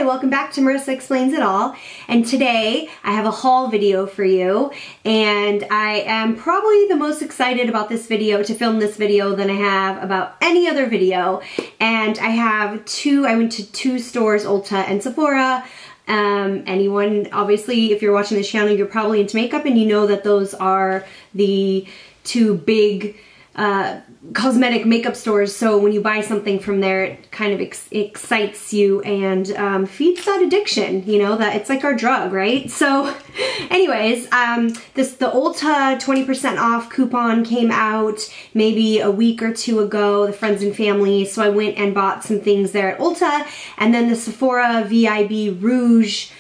welcome back to Marissa Explains It All. And today I have a haul video for you, and I am probably the most excited about this video, to film this video, than I have about any other video. And I went to two stores, Ulta and Sephora. Anyone, obviously, if you're watching this channel, you're probably into makeup and you know that those are the two big cosmetic makeup stores. So when you buy something from there, it kind of excites you and feeds that addiction, you know, that it's like our drug, right? So anyways, the Ulta 20% off coupon came out maybe a week or two ago, the friends and family, so I went and bought some things there at Ulta. And then the Sephora VIB Rouge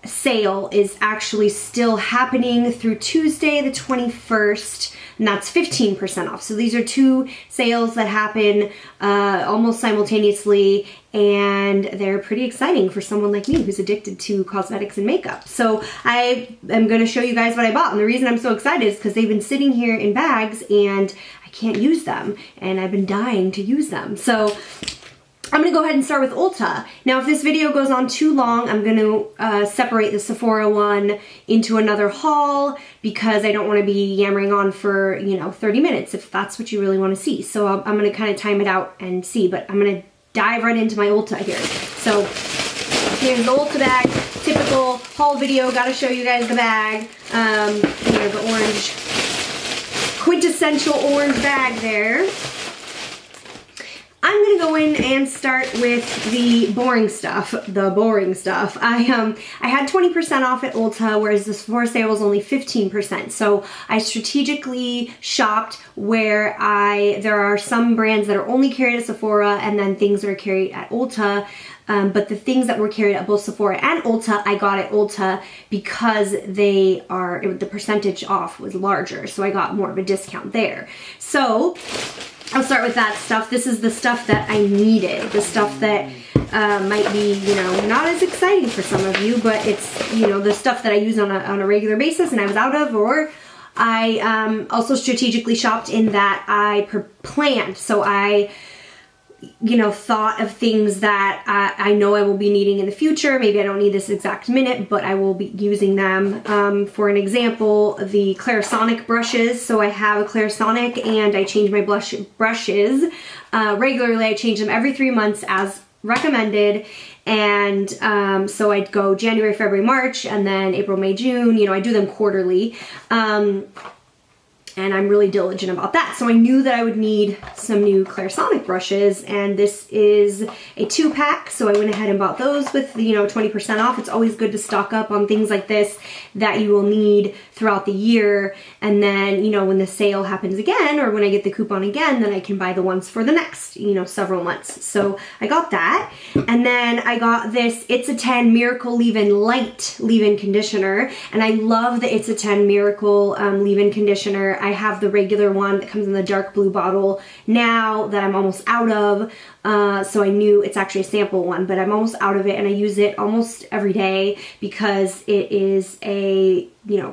sale is actually still happening through Tuesday the 21st, and that's 15% off. So these are two sales that happen almost simultaneously, and they're pretty exciting for someone like me who's addicted to cosmetics and makeup. So I am going to show you guys what I bought, and the reason I'm so excited is because they've been sitting here in bags and I can't use them, and I've been dying to use them. So I'm gonna go ahead and start with Ulta. Now, if this video goes on too long, I'm gonna separate the Sephora one into another haul because I don't wanna be yammering on for, 30 minutes if that's what you really wanna see. So I'm gonna kind of time it out and see, but I'm gonna dive right into my Ulta here. So here's the Ulta bag, typical haul video, gotta show you guys the bag. The orange, quintessential orange bag there. I'm gonna go in and start with the boring stuff. I had 20% off at Ulta, whereas the Sephora sale was only 15%. So I strategically shopped where there are some brands that are only carried at Sephora and then things that are carried at Ulta. But the things that were carried at both Sephora and Ulta, I got at Ulta because the percentage off was larger. So I got more of a discount there. So I'll start with that stuff. This is the stuff that I needed. The stuff that might be, not as exciting for some of you, but it's, the stuff that I use on a regular basis and I was out of, or I also strategically shopped in that I planned. So I thought of things that I know I will be needing in the future. Maybe I don't need this exact minute, but I will be using them. For an example, the Clarisonic brushes. So I have a Clarisonic and I change my brushes regularly. I change them every 3 months as recommended. And so I'd go January, February, March, and then April, May, June. I do them quarterly. And I'm really diligent about that. So I knew that I would need some new Clarisonic brushes, and this is a 2-pack, so I went ahead and bought those with 20% off. It's always good to stock up on things like this that you will need throughout the year, and then when the sale happens again, or when I get the coupon again, then I can buy the ones for the next several months. So I got that, and then I got this It's a 10 Miracle Leave-In Light Leave-In Conditioner, and I love the It's a 10 Miracle Leave-In Conditioner. I have the regular one that comes in the dark blue bottle now that I'm almost out of. So I knew it's actually a sample one, but I'm almost out of it, and I use it almost every day because it is a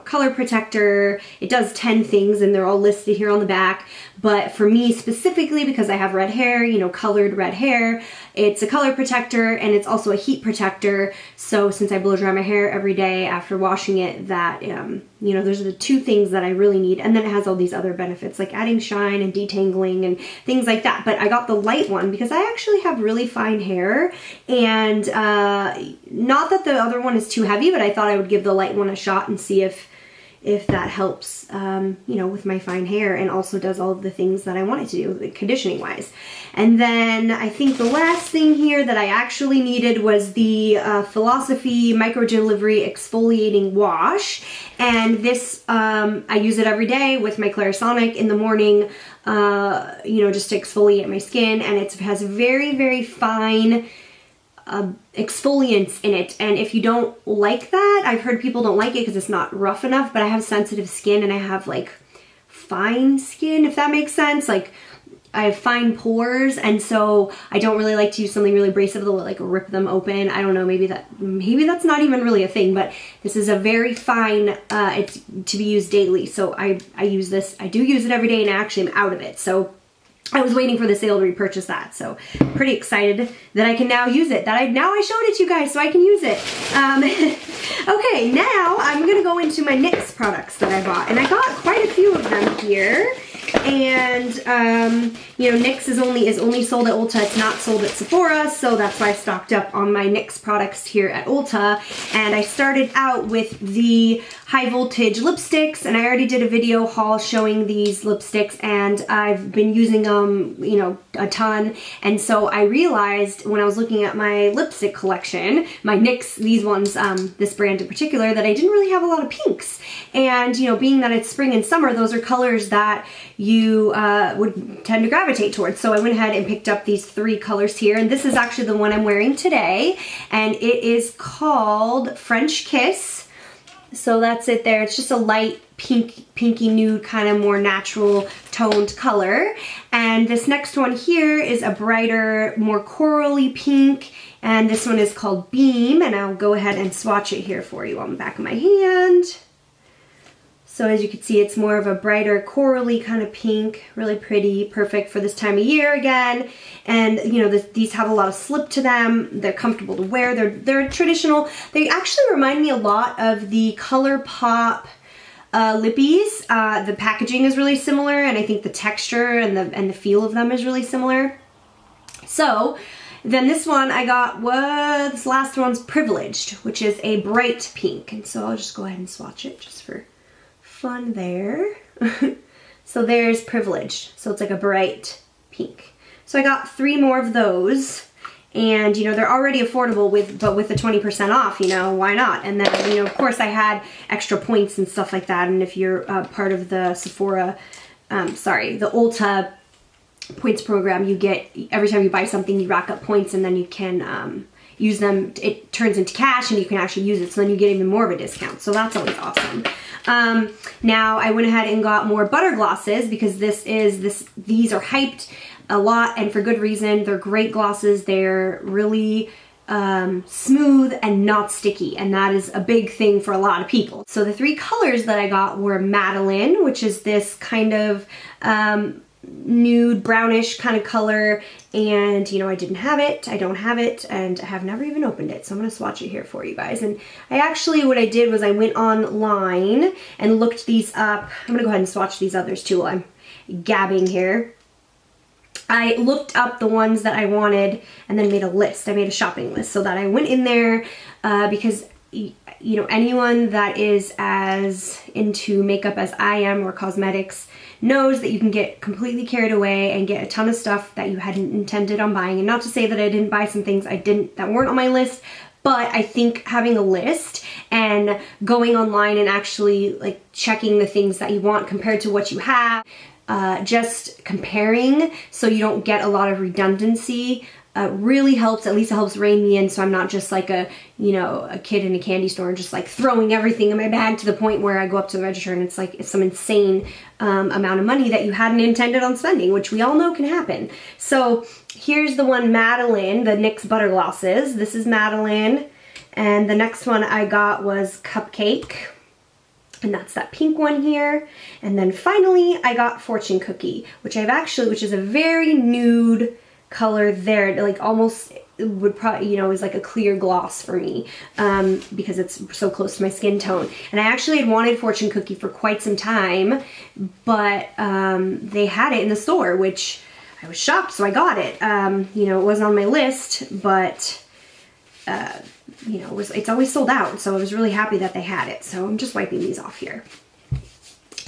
color protector. It does 10 things and they're all listed here on the back. But for me specifically, because I have red hair, colored red hair, it's a color protector and it's also a heat protector. So since I blow dry my hair every day after washing it, that, those are the two things that I really need. And then it has all these other benefits like adding shine and detangling and things like that. But I got the light one because I actually have really fine hair, and not that the other one is too heavy, but I thought I would give the light one a shot and see if that helps, with my fine hair, and also does all of the things that I want it to do, conditioning wise. And then I think the last thing here that I actually needed was the Philosophy Micro Delivery Exfoliating Wash. And this, I use it every day with my Clarisonic in the morning, just to exfoliate my skin. And it has very, very fine exfoliants in it, and if you don't like that, I've heard people don't like it because it's not rough enough, but I have sensitive skin and I have like fine skin, if that makes sense. Like I have fine pores, and so I don't really like to use something really abrasive that will like rip them open. I don't know, maybe that's not even really a thing, but this is a very fine, it's to be used daily. So I use this, I do use it every day, and I actually am out of it. So I was waiting for the sale to repurchase that, so pretty excited that I can now use it. Now I showed it to you guys, so I can use it. Okay, now I'm gonna go into my NYX products that I bought, and I got quite a few of them here. And you know, NYX is only sold at Ulta. It's not sold at Sephora, so that's why I stocked up on my NYX products here at Ulta. And I started out with the high voltage lipsticks, and I already did a video haul showing these lipsticks, and I've been using them, you know, a ton. And so I realized when I was looking at my lipstick collection, my NYX, these ones, this brand in particular, that I didn't really have a lot of pinks. And you know, being that it's spring and summer, those are colors that you would tend to gravitate towards. So I went ahead and picked up these 3 colors here, and this is actually the one I'm wearing today, and it is called French Kiss. So that's it there. It's just a light pinky nude, kind of more natural toned color. And this next one here is a brighter, more corally pink, and this one is called Beam, and I'll go ahead and swatch it here for you on the back of my hand. So as you can see, it's more of a brighter corally kind of pink, really pretty, perfect for this time of year again. And you know, these have a lot of slip to them. They're comfortable to wear. They're traditional. They actually remind me a lot of the ColourPop lippies. The packaging is really similar, and I think the texture and the feel of them is really similar. So then this one I got was, this last one's Privileged, which is a bright pink. And so I'll just go ahead and swatch it just for fun there. So there's Privileged. So it's like a bright pink. So I got 3 more of those, and you know, they're already affordable but with the 20% off, you know, why not? And then, you know, of course I had extra points and stuff like that. And if you're part of the Sephora, the Ulta points program, you get, every time you buy something, you rack up points, and then you can use them. It turns into cash, and you can actually use it, so then you get even more of a discount. So that's always awesome. Now I went ahead and got more butter glosses, because these are hyped a lot, and for good reason. They're great glosses. They're really smooth and not sticky, and that is a big thing for a lot of people. So the 3 colors that I got were Madeline, which is this kind of nude brownish kind of color, and you know, I don't have it, and I have never even opened it, so I'm gonna swatch it here for you guys. And what I did was I went online and looked these up. I'm gonna go ahead and swatch these others too while I'm gabbing here. I looked up the ones that I wanted and then made a list. I made a shopping list, so that I went in there because you know, anyone that is as into makeup as I am, or cosmetics, knows that you can get completely carried away and get a ton of stuff that you hadn't intended on buying. And not to say that I didn't buy some things that weren't on my list, but I think having a list and going online and actually like checking the things that you want compared to what you have, just comparing so you don't get a lot of redundancy, really helps. At least it helps rein me in, so I'm not just like a kid in a candy store and just like throwing everything in my bag to the point where I go up to the register and it's like it's some insane amount of money that you hadn't intended on spending, which we all know can happen. So here's the one, Madeline, the NYX butter glosses. This is Madeline, and the next one I got was Cupcake, and that's that pink one here. And then finally I got Fortune Cookie, which is a very nude color there, like almost would probably, you know, is like a clear gloss for me, because it's so close to my skin tone. And I actually had wanted Fortune Cookie for quite some time, but they had it in the store, which I was shocked, so I got it. You know, it wasn't on my list, but you know, it's always sold out, so I was really happy that they had it. So I'm just wiping these off here.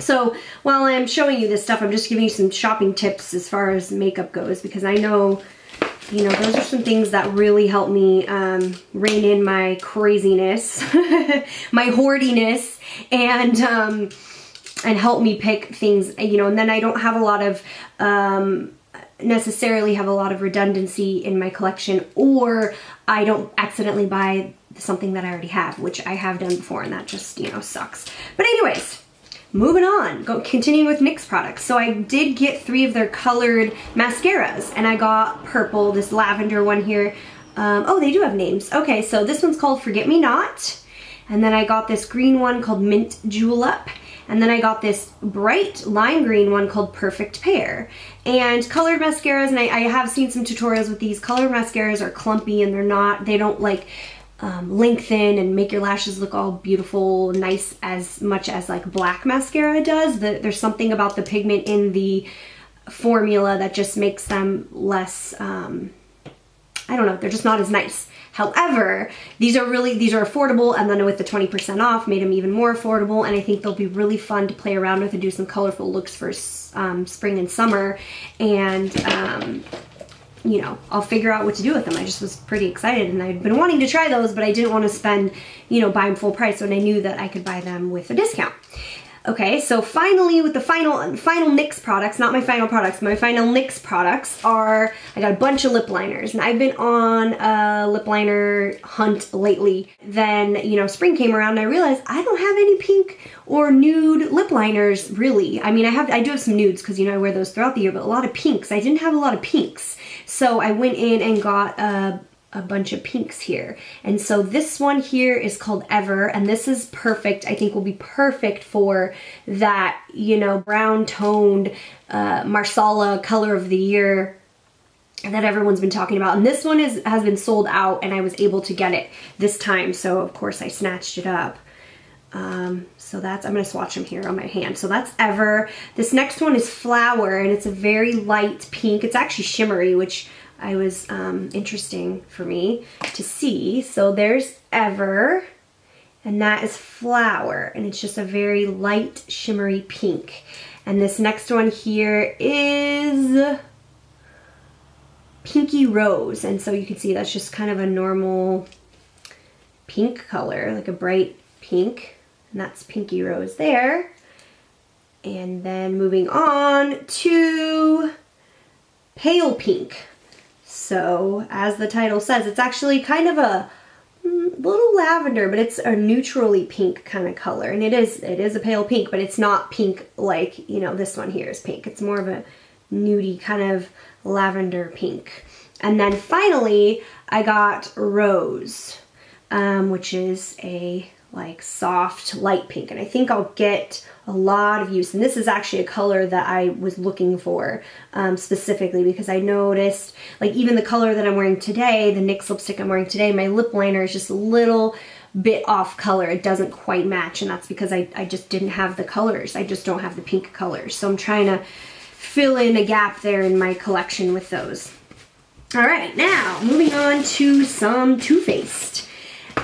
So while I'm showing you this stuff, I'm just giving you some shopping tips as far as makeup goes, because I know, you know, those are some things that really help me rein in my craziness, my hoardiness, and help me pick things, you know, and then I don't have a lot of, necessarily have a lot of redundancy in my collection, or I don't accidentally buy something that I already have, which I have done before, and that just, you know, sucks. But anyways, moving on, continuing with NYX products. So I did get 3 of their colored mascaras, and I got purple, this lavender one here. Oh, they do have names. Okay, so this one's called Forget Me Not, and then I got this green one called Mint Julep, And then I got this bright lime green one called Perfect Pear. And colored mascaras, and I have seen some tutorials with these, colored mascaras are clumpy and they don't like lengthen and make your lashes look all beautiful, nice as much as like black mascara does. There's something about the pigment in the formula that just makes them less, I don't know, they're just not as nice. However, these are affordable, and then with the 20% off, made them even more affordable, and I think they'll be really fun to play around with and do some colorful looks for spring and summer, and you know, I'll figure out what to do with them. I just was pretty excited, and I'd been wanting to try those, but I didn't want to spend, you know, buy them full price when I knew that I could buy them with a discount. Okay, so finally with the final NYX products, not my final products, my final NYX products are, I got a bunch of lip liners, and I've been on a lip liner hunt lately. Then, you know, spring came around and I realized I don't have any pink or nude lip liners, really. I mean, I do have some nudes because, you know, I wear those throughout the year, but a lot of pinks. I didn't have a lot of pinks. So I went in and got a bunch of pinks here. And so this one here is called Ever, and this is perfect. I think will be perfect for that, you know, brown toned Marsala color of the year that everyone's been talking about. And this one has been sold out, and I was able to get it this time. So of course I snatched it up. So that's, I'm going to swatch them here on my hand. So that's Ever. This next one is Flower, and it's a very light pink. It's actually shimmery, which I was interesting for me to see. So there's Ever, and that is Flower, and it's just a very light shimmery pink. And this next one here is Pinky Rose, and so you can see that's just kind of a normal pink color, like a bright pink, and that's Pinky Rose there. And then moving on to Pale Pink. So, as the title says, it's actually kind of a little lavender, but it's a neutrally pink kind of color. And it is a pale pink, but it's not pink like, you know, this one here is pink. It's more of a nudie kind of lavender pink. And then finally, I got Rose, which is a like soft light pink, and I think I'll get a lot of use. And this is actually a color that I was looking for specifically, because I noticed, like, even the color that I'm wearing today, the NYX lipstick I'm wearing today, my lip liner is just a little bit off color. It doesn't quite match, and that's because I just didn't have the colors. I just don't have the pink colors, so I'm trying to fill in a gap there in my collection with those. All right, now moving on to some Too Faced.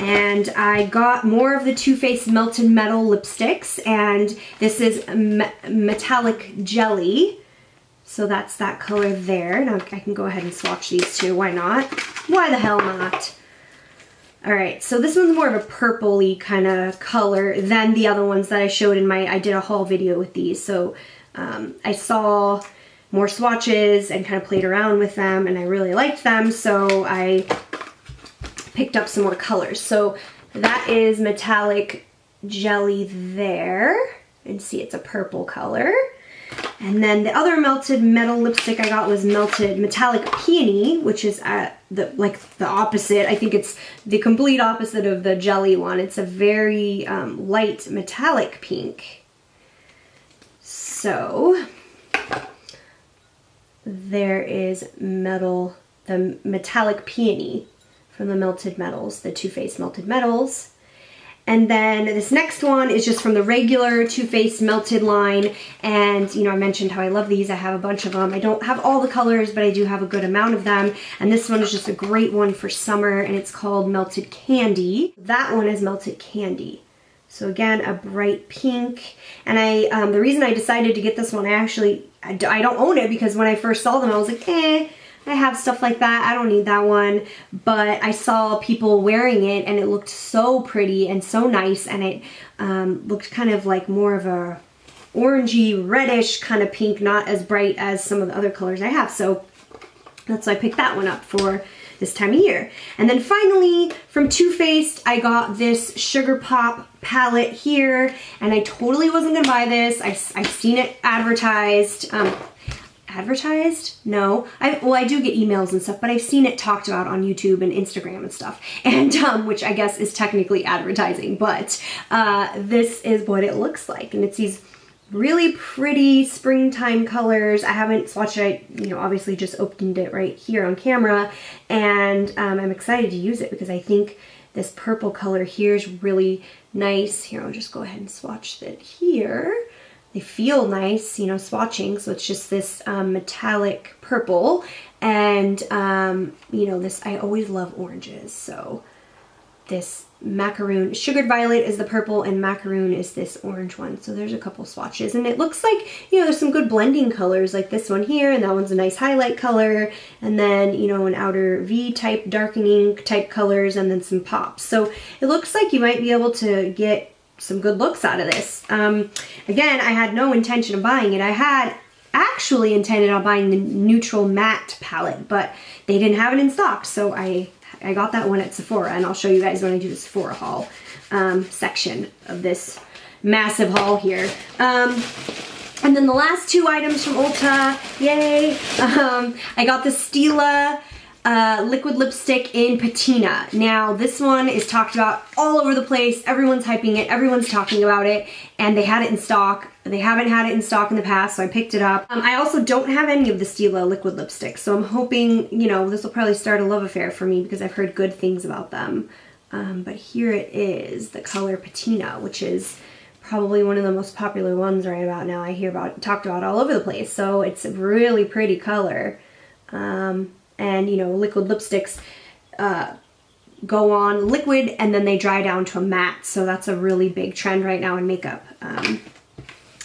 And I got more of the Too Faced Melted Metal lipsticks, and this is Metallic Jelly. So that's that color there. Now I can go ahead and swatch these two. Why not? Why the hell not? Alright, so this one's more of a purpley kind of color than the other ones that I showed in I did a haul video with these. So I saw more swatches and kind of played around with them, and I really liked them, so I picked up some more colors. So that is Metallic Jelly there, and see, it's a purple color. And then the other melted metal lipstick I got was Metallic Peony, which is the opposite. I think it's the complete opposite of the jelly one. It's a very light metallic pink. So there is the Metallic Peony from the Melted Metals, the Too Faced Melted Metals. And then this next one is just from the regular Too Faced Melted line. And, you know, I mentioned how I love these. I have a bunch of them. I don't have all the colors, but I do have a good amount of them. And this one is just a great one for summer, and it's called Melted Candy. That one is Melted Candy. So again, a bright pink. And the reason I decided to get this one, I don't own it, because when I first saw them, I was like, I have stuff like that. I don't need that one. But I saw people wearing it, and it looked so pretty and so nice, and it looked kind of like more of a orangey, reddish kind of pink, not as bright as some of the other colors I have. So that's why I picked that one up for this time of year. And then finally, from Too Faced, I got this Sugar Pop palette here, and I totally wasn't gonna buy this. I've seen it advertised. advertised? No. Well, I do get emails and stuff, but I've seen it talked about on YouTube and Instagram and stuff, and which I guess is technically advertising, but this is what it looks like, and it's these really pretty springtime colors. I haven't swatched it, you know, obviously just opened it right here on camera, and I'm excited to use it because I think this purple color here is really nice. Here, I'll just go ahead and swatch it here. They feel nice, you know, swatching, so it's just this metallic purple, and you know, this, I always love oranges, so this macaroon, sugared violet is the purple and macaroon is this orange one. So there's a couple swatches, and it looks like, you know, there's some good blending colors, like this one here, and that one's a nice highlight color, and then, you know, an outer V type darkening type colors, and then some pops. So it looks like you might be able to get some good looks out of this. Again, I had no intention of buying it. I had actually intended on buying the neutral matte palette, but they didn't have it in stock, so I got that one at Sephora, and I'll show you guys when I do the Sephora haul section of this massive haul here. And then the last two items from Ulta, yay! I got the Stila liquid lipstick in Patina. Now, this one is talked about all over the place. Everyone's hyping it. Everyone's talking about it. And they had it in stock. They haven't had it in stock in the past, so I picked it up. I also don't have any of the Stila liquid lipsticks, so I'm hoping, you know, this will probably start a love affair for me because I've heard good things about them. But here it is, the color Patina, which is probably one of the most popular ones right about now. I hear talked about all over the place, so it's a really pretty color. And, you know, liquid lipsticks go on liquid and then they dry down to a matte, so that's a really big trend right now in makeup.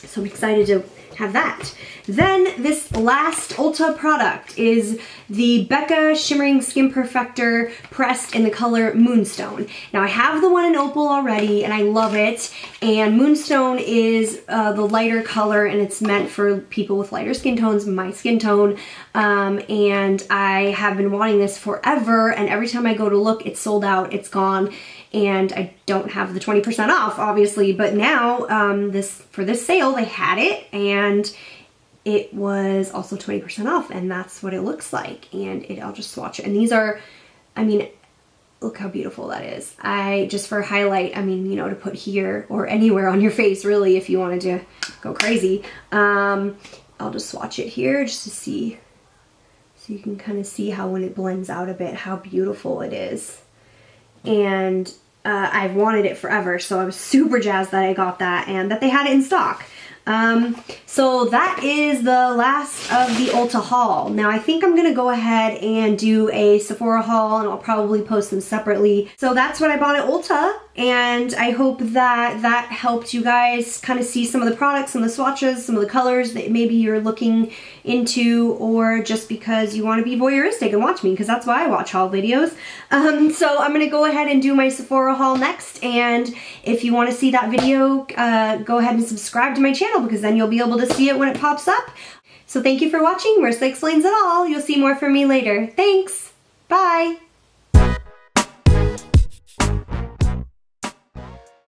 So I'm excited to have that. Then this last Ulta product is the Becca Shimmering Skin Perfector pressed in the color Moonstone. Now I have the one in Opal already and I love it, and Moonstone is the lighter color, and it's meant for people with lighter skin tones, my skin tone, and I have been wanting this forever, and every time I go to look, it's sold out, it's gone, and I don't have the 20% off obviously, but now for this sale they had it, and it was also 20% off, and that's what it looks like. And I'll just swatch it, and these are, I mean, look how beautiful that is. Just for highlight, I mean, you know, to put here or anywhere on your face really if you wanted to go crazy. I'll just swatch it here just to see, so you can kind of see how when it blends out a bit how beautiful it is. And I've wanted it forever, so I was super jazzed that I got that and that they had it in stock. So that is the last of the Ulta haul. Now I think I'm gonna go ahead and do a Sephora haul, and I'll probably post them separately. So that's what I bought at Ulta, and I hope that that helped you guys kind of see some of the products and the swatches, some of the colors that maybe you're looking into, or just because you want to be voyeuristic and watch me, because that's why I watch haul videos. So I'm gonna go ahead and do my Sephora haul next, and if you want to see that video, go ahead and subscribe to my channel, because then you'll be able to see it when it pops up. So thank you for watching. Marissa Explains It All. You'll see more from me later. Thanks. Bye.